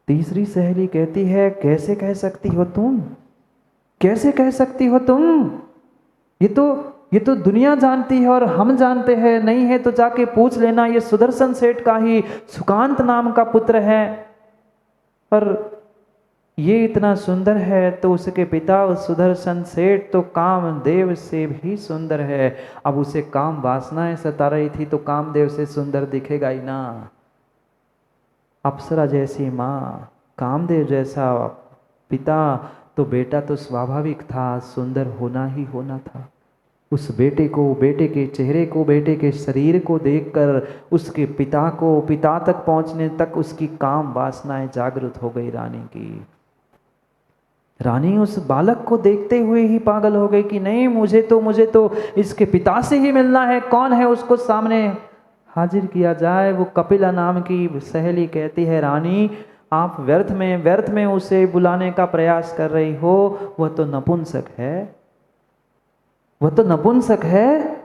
तीसरी सहेली कहती है, कैसे कह सकती हो तुम, कैसे कह सकती हो तुम, ये तो ये तो दुनिया जानती है और हम जानते हैं, नहीं है तो जाके पूछ लेना, ये सुदर्शन सेठ का ही सुकांत नाम का पुत्र है, और ये इतना सुंदर है तो उसके पिता उस सुदर्शन सेठ तो कामदेव से भी सुंदर है। अब उसे काम वासनाएं सता रही थी तो कामदेव से सुंदर दिखेगा ही ना। अप्सरा जैसी माँ, कामदेव जैसा पिता, तो बेटा तो स्वाभाविक था सुंदर होना ही होना था। उस बेटे को, बेटे के चेहरे को, बेटे के शरीर को देखकर उसके पिता को, पिता तक पहुंचने तक उसकी काम वासनाएं जागृत हो गई रानी की। रानी उस बालक को देखते हुए ही पागल हो गई कि नहीं, मुझे तो इसके पिता से ही मिलना है, कौन है उसको सामने हाजिर किया जाए। वो कपिला नाम की सहेली कहती है, रानी आप व्यर्थ में उसे बुलाने का प्रयास कर रही हो, वह तो नपुंसक है, वह तो नपुंसक है।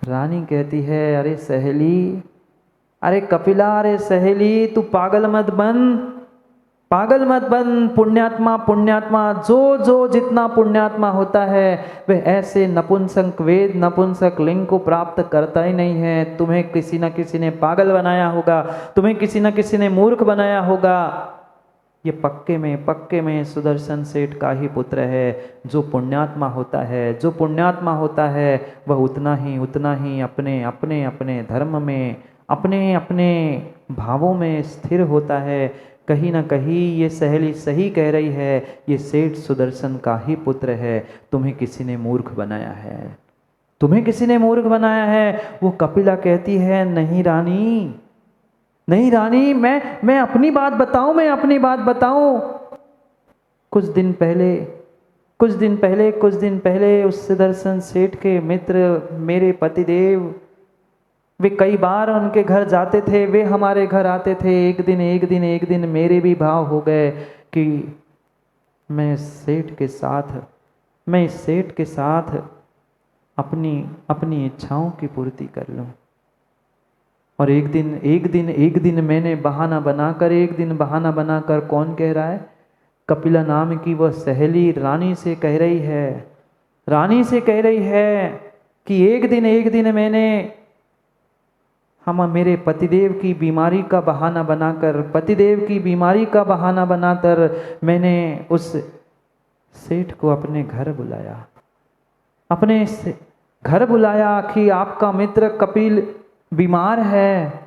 रानी कहती है, अरे सहेली, अरे कपिला, अरे सहेली, तू पागल मत बन, पागल मत बन। पुण्यात्मा, पुण्यात्मा जो जो जितना पुण्यात्मा होता है वह ऐसे नपुंसक वेद, नपुंसक लिंग को प्राप्त करता ही नहीं है। तुम्हें किसी न किसी ने पागल बनाया होगा, तुम्हें किसी न किसी ने मूर्ख बनाया होगा। ये पक्के में सुदर्शन सेठ का ही पुत्र है। जो पुण्यात्मा होता है, जो पुण्यात्मा होता है वह उतना ही अपने अपने अपने धर्म में, अपने अपने भावों में स्थिर होता है। कहीं ना कहीं ये सहेली सही कह रही है, ये सेठ सुदर्शन का ही पुत्र है। तुम्हें किसी ने मूर्ख बनाया है, तुम्हें किसी ने मूर्ख बनाया है। वो कपिला कहती है, नहीं रानी, नहीं रानी, मैं अपनी बात बताऊं, मैं अपनी बात बताऊं। कुछ दिन पहले उस सुदर्शन सेठ के मित्र मेरे पतिदेव, वे कई बार उनके घर जाते थे, वे हमारे घर आते थे। एक दिन मेरे भी भाव हो गए कि मैं इस सेठ के साथ अपनी अपनी इच्छाओं की पूर्ति कर लूं। और एक दिन मैंने बहाना बनाकर, कौन कह रहा है, कपिला नाम की वह सहेली रानी से कह रही है कि एक दिन मैंने मेरे पतिदेव की बीमारी का बहाना बनाकर मैंने उस सेठ को अपने घर बुलाया कि आपका मित्र कपिल बीमार है,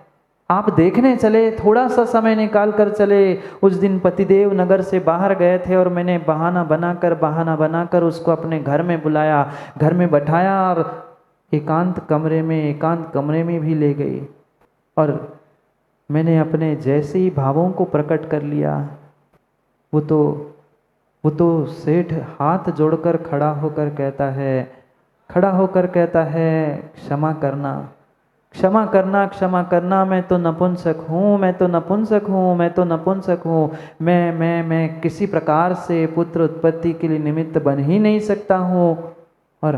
आप देखने चले, थोड़ा सा समय निकाल कर चले। उस दिन पतिदेव नगर से बाहर गए थे और मैंने बहाना बनाकर उसको अपने घर में बुलाया, घर में बैठाया और एकांत कमरे में भी ले गई। और मैंने अपने जैसे ही भावों को प्रकट कर लिया, वो तो सेठ हाथ जोड़कर खड़ा होकर कहता है, क्षमा करना, मैं तो नपुंसक हूँ। मैं किसी प्रकार से पुत्र उत्पत्ति के लिए निमित्त बन ही नहीं सकता हूँ। और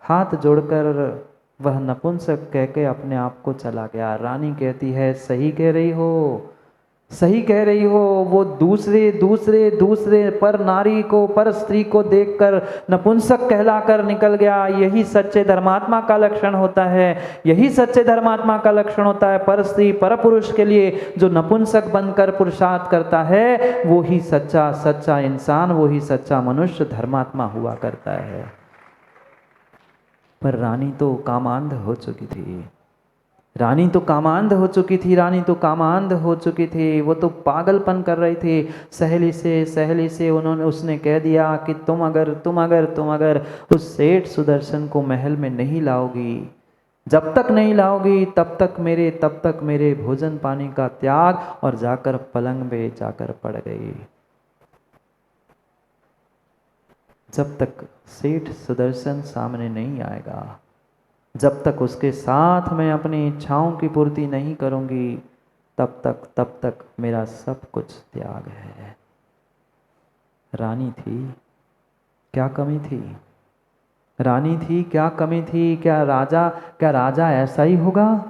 हाथ जोड़कर वह नपुंसक कह के अपने आप को चला गया। रानी कहती है, सही कह रही हो। वो दूसरे पर नारी को, पर स्त्री को देखकर नपुंसक कहलाकर निकल गया। यही सच्चे धर्मात्मा का लक्षण होता है। पर स्त्री पर पुरुष के लिए जो नपुंसक बनकर पुरुषार्थ करता है, वो ही सच्चा इंसान, वो ही सच्चा मनुष्य धर्मात्मा हुआ करता है। पर रानी तो कामांध हो चुकी थी। वो तो पागलपन कर रही थी। सहेली से उसने कह दिया कि तुम अगर उस सेठ सुदर्शन को महल में नहीं लाओगी, जब तक नहीं लाओगी तब तक मेरे भोजन पानी का त्याग, और जाकर पलंग पे जाकर पड़ गई। जब तक सेठ सुदर्शन सामने नहीं आएगा, जब तक उसके साथ मैं अपनी इच्छाओं की पूर्ति नहीं करूंगी, तब तक मेरा सब कुछ त्याग है। रानी थी, क्या कमी थी? क्या राजा ऐसा ही होगा?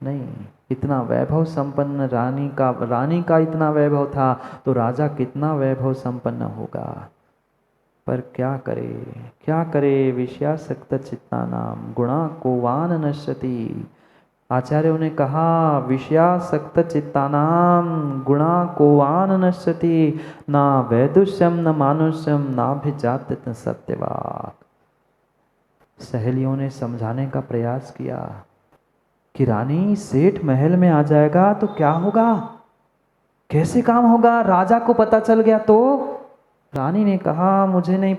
नहीं, इतना वैभव संपन्न रानी का इतना वैभव था तो राजा कितना वैभव संपन्न होगा। पर क्या करे विषयासक्त चित्तानाम गुणा कोवान नश्यति। आचार्यों ने कहा विषयासक्त चित्तानाम गुणा कोवान नश्यति ना वैदुष्यम न मानुष्यम नाभिजात सत्यवाक। सहेलियों ने समझाने का प्रयास किया कि रानी सेठ महल में आ जाएगा तो क्या होगा, कैसे काम होगा, राजा को पता चल गया तो। रानी ने कहा मुझे नहीं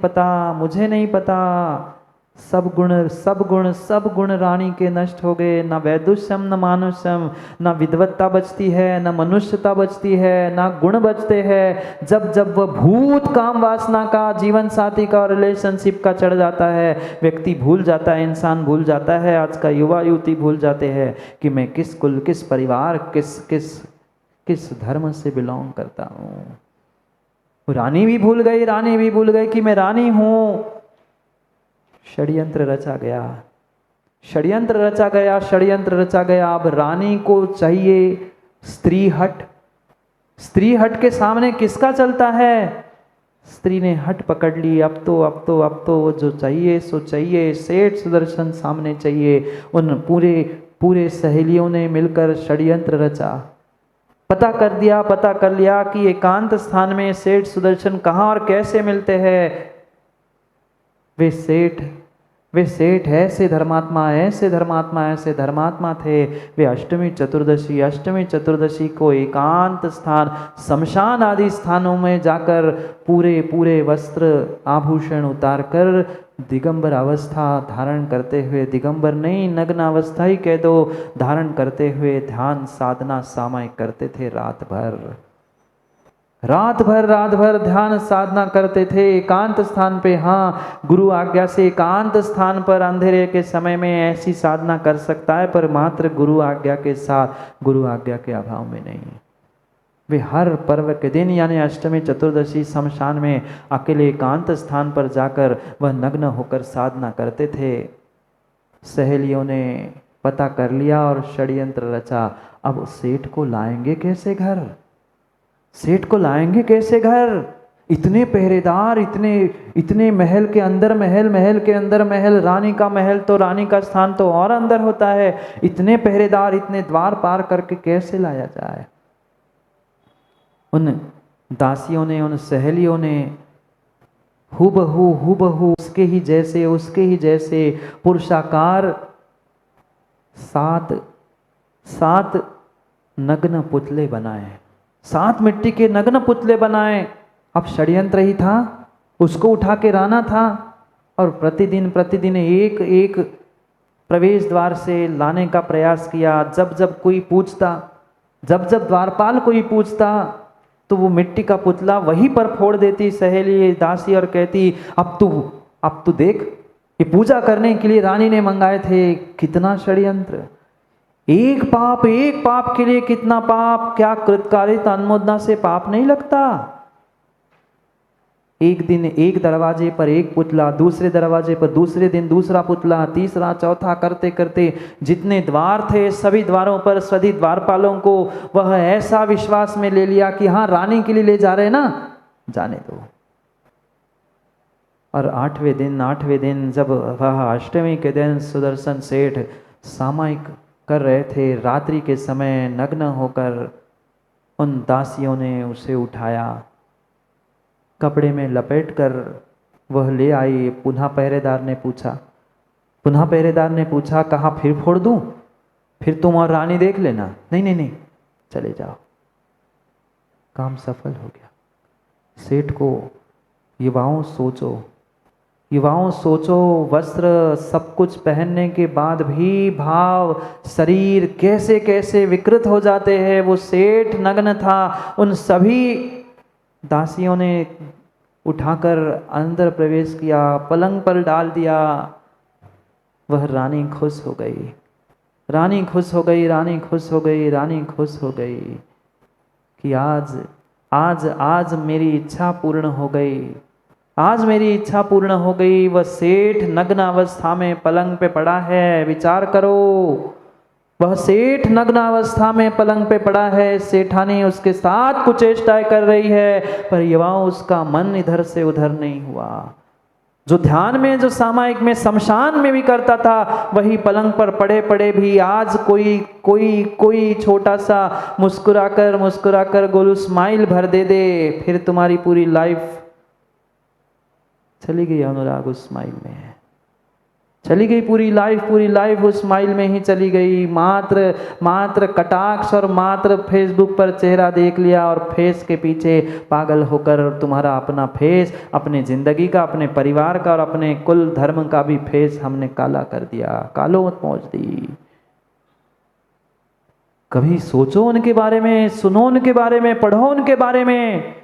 पता, सब गुण रानी के नष्ट हो गए। न वैदुष्यम न मानुष्यम, न विद्वत्ता बचती है, न मनुष्यता बचती है, न गुण बचते हैं। जब वह भूत काम वासना का, जीवन साथी का और रिलेशनशिप का चढ़ जाता है, व्यक्ति भूल जाता है, इंसान भूल जाता है, आज का युवा युवती भूल जाते हैं कि मैं किस कुल, किस परिवार, किस धर्म से बिलोंग करता हूँ। रानी भी भूल गई कि मैं रानी हूं। षड्यंत्र रचा गया। अब रानी को चाहिए स्त्री हट के सामने किसका चलता है। स्त्री ने हट पकड़ ली। अब तो जो चाहिए सो चाहिए, सेठ सुदर्शन सामने चाहिए। उन पूरे सहेलियों ने मिलकर षड्यंत्र रचा। पता कर लिया कि एकांत स्थान में सेठ सुदर्शन कहाँ और कैसे मिलते हैं। वे सेठ ऐसे धर्मात्मा थे। वे अष्टमी चतुर्दशी को एकांत स्थान, शमशान आदि स्थानों में जाकर पूरे वस्त्र आभूषण उतार कर दिगंबर अवस्था धारण करते हुए, दिगंबर नहीं नग्न अवस्था ही कह दो, धारण करते हुए ध्यान साधना सामायिक करते थे। रात भर ध्यान साधना करते थे एकांत स्थान पे। हाँ, गुरु आज्ञा से एकांत स्थान पर अंधेरे के समय में ऐसी साधना कर सकता है, पर मात्र गुरु आज्ञा के साथ, गुरु आज्ञा के अभाव में नहीं। वे हर पर्व के दिन यानी अष्टमी चतुर्दशी शमशान में अकेले एकांत स्थान पर जाकर वह नग्न होकर साधना करते थे। सहेलियों ने पता कर लिया और षड्यंत्र रचा। अब सेठ को लाएंगे कैसे घर। इतने पहरेदार, इतने महल के अंदर महल, रानी का महल तो, रानी का स्थान तो और अंदर होता है। इतने पहरेदार, इतने द्वार पार करके कैसे लाया जाए। उन दासियों ने, उन सहेलियों ने हूबहू उसके ही जैसे पुरुषाकार 7 नग्न पुतले बनाए, 7 मिट्टी के नग्न पुतले बनाए। अब षड्यंत्र ही था, उसको उठा के लाना था और प्रतिदिन एक प्रवेश द्वार से लाने का प्रयास किया। जब कोई पूछता, जब द्वारपाल कोई पूछता तो वो मिट्टी का पुतला वहीं पर फोड़ देती सहेली दासी और कहती अब तू देख, ये पूजा करने के लिए रानी ने मंगाए थे। कितना षड्यंत्र। एक पाप के लिए कितना पाप। क्या कृतकारित अनुमोदना से पाप नहीं लगता। एक दिन एक दरवाजे पर एक पुतला, दूसरे दरवाजे पर दूसरे दिन दूसरा पुतला, तीसरा चौथा करते करते जितने द्वार थे सभी द्वारों पर सभी द्वारपालों को वह ऐसा विश्वास में ले लिया कि हाँ रानी के लिए ले जा रहे हैं ना, जाने दो। और 8वें दिन जब वह अष्टमी के दिन सुदर्शन सेठ सामायिक कर रहे थे, रात्रि के समय नग्न होकर उन दासियों ने उसे उठाया, कपड़े में लपेटकर वह ले आई। पुनः पहरेदार ने पूछा कहा फिर फोड़ दूं, फिर तुम और रानी देख लेना। नहीं, चले जाओ। काम सफल हो गया। सेठ को युवाओं सोचो, वस्त्र सब कुछ पहनने के बाद भी भाव, शरीर कैसे कैसे विकृत हो जाते हैं। वो सेठ नग्न था, उन सभी दासियों ने उठाकर अंदर प्रवेश किया, पलंग पर डाल दिया। वह रानी खुश हो गई कि आज मेरी इच्छा पूर्ण हो गई। वह सेठ नग्न अवस्था में पलंग पे पड़ा है। विचार करो, वह सेठ नग्न अवस्था में पलंग पे पड़ा है, सेठानी उसके साथ कुचेष्टाएं कर रही है, पर युवाओं उसका मन इधर से उधर नहीं हुआ। जो ध्यान में, जो सामायिक में, शमशान में भी करता था, वही पलंग पर पड़े पड़े भी आज कोई कोई कोई छोटा सा मुस्कुराकर गोलू स्माइल भर दे दे, फिर तुम्हारी पूरी लाइफ चली गई अनुराग उस स्माइल में, चली गई पूरी लाइफ उस स्माइल में ही चली गई। मात्र कटाक्ष और मात्र फेसबुक पर चेहरा देख लिया और फेस के पीछे पागल होकर तुम्हारा अपना फेस, अपने जिंदगी का, अपने परिवार का और अपने कुल धर्म का भी फेस हमने काला कर दिया, कालो मत पहुंच दी। कभी सोचो उनके बारे में, सुनो उनके बारे में, पढ़ो उनके बारे में।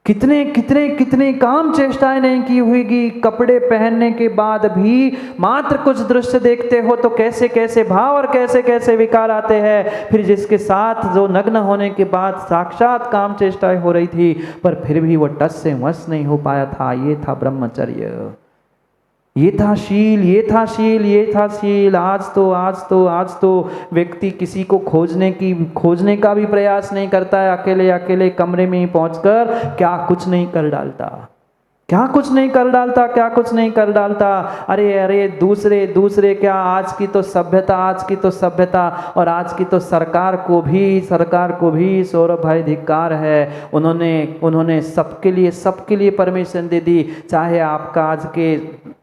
कितने कितने कितने काम चेष्टाएं नहीं की होगी, कपड़े पहनने के बाद भी मात्र कुछ दृश्य देखते हो तो कैसे कैसे भाव और कैसे कैसे विकार आते हैं। फिर जिसके साथ जो नग्न होने के बाद साक्षात काम चेष्टाएं हो रही थी, पर फिर भी वो टस से मस नहीं हो पाया था। ये था ब्रह्मचर्य, ये था शील, ये था शील, ये था शील। आज तो व्यक्ति किसी को खोजने का भी प्रयास नहीं करता है। अकेले अकेले कमरे में ही पहुंचकर क्या कुछ नहीं कर डालता। अरे दूसरे क्या, आज की तो सभ्यता और आज की तो सरकार को भी सौरभ भाई धिक्कार है। उन्होंने सबके लिए परमिशन दे दी, चाहे आपका आज के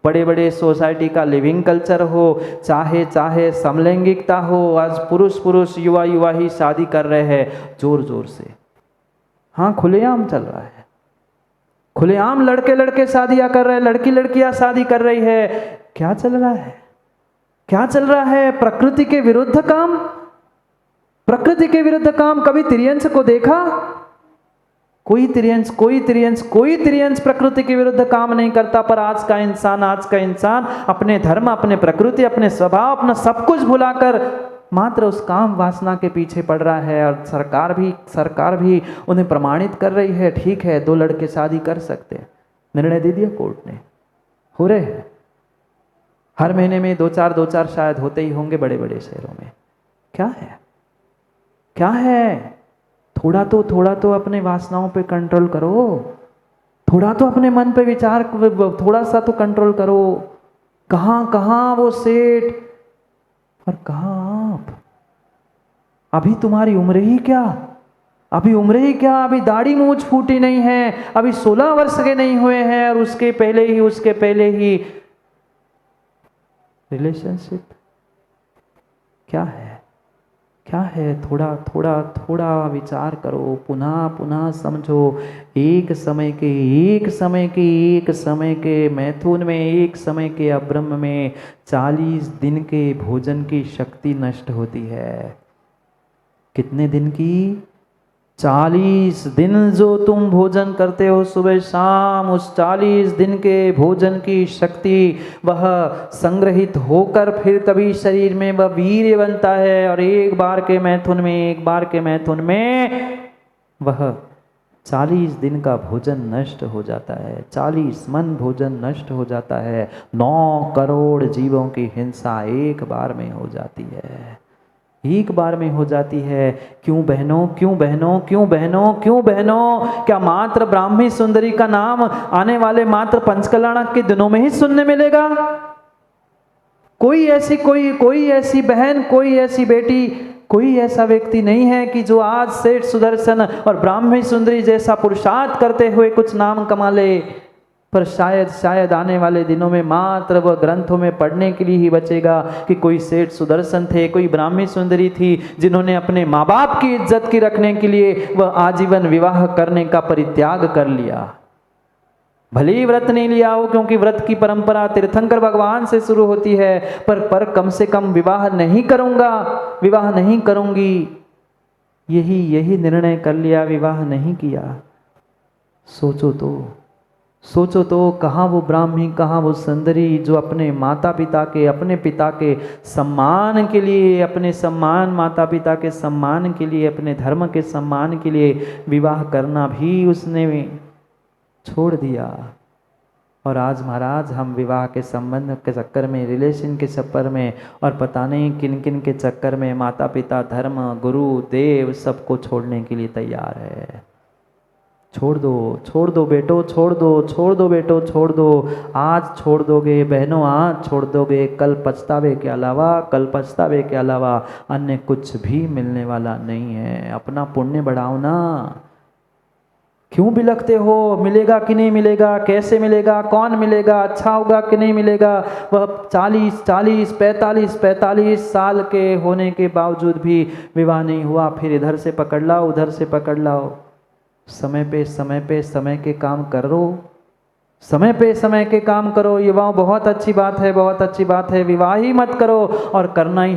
बड़े सोसाइटी का लिविंग कल्चर हो, चाहे समलैंगिकता हो। आज पुरुष युवा ही शादी कर रहे हैं जोर से। हाँ, खुलेआम चल रहा है, खुलेआम लड़के शादियां कर रहे हैं, लड़कियां शादी कर रही है। क्या चल रहा है? प्रकृति के विरुद्ध काम। कभी तिर्यंस को देखा? कोई तिर्यंस प्रकृति के विरुद्ध काम नहीं करता। पर आज का इंसान अपने धर्म, अपने प्रकृति, अपने स्वभाव, अपना सब कुछ भुलाकर मात्र उस काम वासना के पीछे पड़ रहा है। और सरकार भी उन्हें प्रमाणित कर रही है, ठीक है 2 लड़के शादी कर सकते हैं, निर्णय दे दिया कोर्ट ने, हो रहे हैं। हर महीने में 2-4 शायद होते ही होंगे बड़े शहरों में। क्या है? थोड़ा तो अपने वासनाओं पे कंट्रोल करो, थोड़ा तो अपने मन पे विचार, थोड़ा सा तो कंट्रोल करो। कहाँ वो सेठ और कहाँ आप? अभी तुम्हारी उम्र ही क्या, अभी दाढ़ी मूंछ फूटी नहीं है, अभी 16 वर्ष के नहीं हुए हैं और उसके पहले ही रिलेशनशिप। क्या है? थोड़ा विचार करो, पुनः समझो। एक समय के मैथुन में, एक समय के अब्रह्म में 40 दिन के भोजन की शक्ति नष्ट होती है। कितने दिन की? 40 दिन जो तुम भोजन करते हो सुबह शाम, उस 40 दिन के भोजन की शक्ति वह संग्रहित होकर फिर कभी शरीर में वह वीर्य बनता है। और एक बार के मैथुन में वह 40 दिन का भोजन नष्ट हो जाता है, 40 मन भोजन नष्ट हो जाता है। 9 करोड़ जीवों की हिंसा एक बार में हो जाती है, एक बार में हो जाती है। क्यों बहनों? क्या मात्र ब्राह्मी सुंदरी का नाम आने वाले मात्र पंचकल्याणक के दिनों में ही सुनने मिलेगा? कोई ऐसी बहन, कोई ऐसी बेटी, कोई ऐसा व्यक्ति नहीं है कि जो आज सेठ सुदर्शन और ब्राह्मी सुंदरी जैसा पुरुषार्थ करते हुए कुछ नाम कमा ले। पर शायद आने वाले दिनों में मात्र वह ग्रंथों में पढ़ने के लिए ही बचेगा कि कोई सेठ सुदर्शन थे, कोई ब्राह्मी सुंदरी थी जिन्होंने अपने माँ बाप की इज्जत की रखने के लिए वह आजीवन विवाह करने का परित्याग कर लिया। भले ही व्रत नहीं लिया हो, क्योंकि व्रत की परंपरा तीर्थंकर भगवान से शुरू होती है, पर कम से कम विवाह नहीं करूंगी, यही निर्णय कर लिया, विवाह नहीं किया। सोचो तो कहाँ वो ब्राह्मी, कहाँ वो सुंदरी जो अपने माता पिता के, अपने पिता के सम्मान के लिए, अपने सम्मान, माता पिता के सम्मान के लिए, अपने धर्म के सम्मान के लिए विवाह करना भी उसने छोड़ दिया। और आज महाराज हम विवाह के संबंध के चक्कर में, रिलेशन के चक्कर में और पता नहीं किन किन के चक्कर में माता पिता, धर्म, गुरु, देव सबको छोड़ने के लिए तैयार है। छोड़ दो बेटो, छोड़ दो बेटो, छोड़ दो। आज छोड़ दोगे बहनों, आज छोड़ दोगे, कल पछतावे के अलावा अन्य कुछ भी मिलने वाला नहीं है। अपना पुण्य बढ़ाओ ना। क्यों बिलखते हो? मिलेगा कि नहीं मिलेगा, कैसे मिलेगा, कौन मिलेगा, अच्छा होगा कि नहीं मिलेगा। वह 45 साल के होने के बावजूद भी विवाह नहीं हुआ, फिर इधर से पकड़ लाओ, उधर से पकड़ लाओ। समय पे समय के काम करो, समय पे समय के काम करो। युवाओं, बहुत अच्छी बात है। विवाह ही मत करो, और करना ही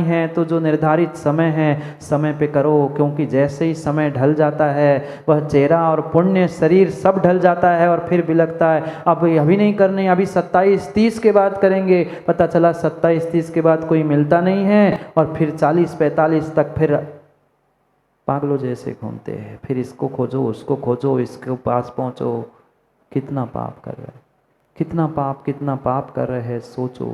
है तो जो निर्धारित समय है समय पे करो, क्योंकि जैसे ही समय ढल जाता है वह चेहरा और पुण्य शरीर सब ढल जाता है और फिर बिलखता है। अब अभी नहीं करनी, अभी 27-30 के बाद करेंगे। पता चला 27-30 के बाद कोई मिलता नहीं है, और फिर 40-45 तक फिर पागलों जैसे घूमते हैं। फिर इसको खोजो, उसको खोजो, इसके पास पहुँचो। कितना पाप कर रहे हैं, कितना पाप कर रहे हैं, सोचो।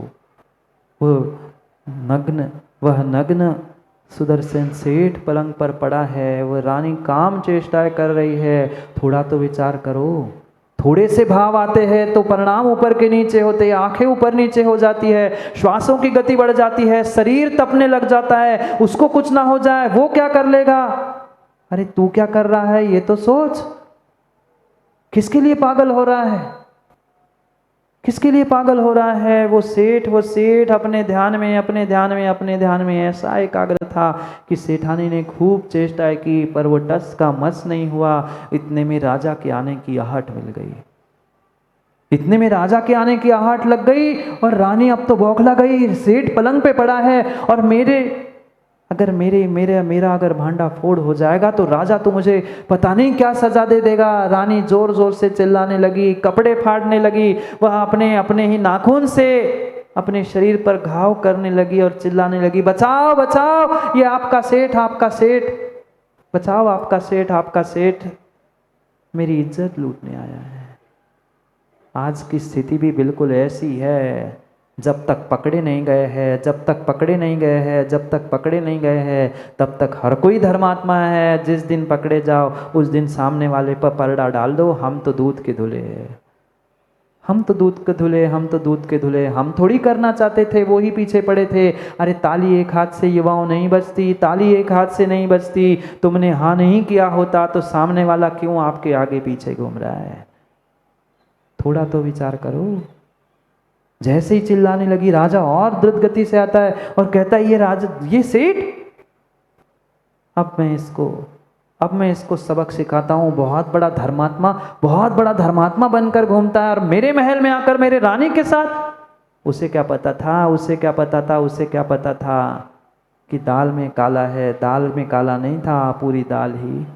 वह नग्न सुदर्शन सेठ पलंग पर पड़ा है, वह रानी काम चेष्टाएं कर रही है। थोड़ा तो विचार करो। थोड़े से भाव आते हैं तो परिणाम ऊपर के नीचे होते हैं, आंखें ऊपर नीचे हो जाती है, श्वासों की गति बढ़ जाती है, शरीर तपने लग जाता है। उसको कुछ ना हो जाए, वो क्या कर लेगा? अरे तू क्या कर रहा है ये तो सोच। किसके लिए पागल हो रहा है? किसके लिए पागल हो रहा है? वो सेठ अपने ध्यान में ऐसा एकाग्र था कि सेठानी ने खूब चेष्टा की, पर वो टस का मस नहीं हुआ। इतने में राजा के आने की आहट मिल गई, इतने में राजा के आने की आहट लग गई, और रानी अब तो बौखला गई। सेठ पलंग पे पड़ा है, और मेरा अगर भांडा फोड़ हो जाएगा तो राजा तो मुझे पता नहीं क्या सजा दे देगा। रानी जोर जोर से चिल्लाने लगी, कपड़े फाड़ने लगी, वह अपने ही नाखून से अपने शरीर पर घाव करने लगी और चिल्लाने लगी, बचाओ बचाओ, ये आपका सेठ, बचाओ आपका सेठ मेरी इज्जत लूटने आया है। आज की स्थिति भी बिल्कुल ऐसी है। जब तक पकड़े नहीं गए हैं, तब तक हर कोई धर्मात्मा है। जिस दिन पकड़े जाओ उस दिन सामने वाले पर पर्दा डाल दो, हम तो दूध के धुले, हम थोड़ी करना चाहते थे, वो ही पीछे पड़े थे। अरे ताली एक हाथ से युवाओं नहीं बजती, तुमने हाँ नहीं किया होता तो सामने वाला क्यों आपके आगे पीछे घूम रहा है? थोड़ा तो विचार करो। जैसे ही चिल्लाने लगी, राजा और द्रुत गति से आता है और कहता है, ये सेठ, अब मैं इसको सबक सिखाता हूँ। बहुत बड़ा धर्मात्मा बनकर घूमता है, और मेरे महल में आकर मेरे रानी के साथ। उसे क्या पता था कि दाल में काला है। दाल में काला नहीं था, पूरी दाल ही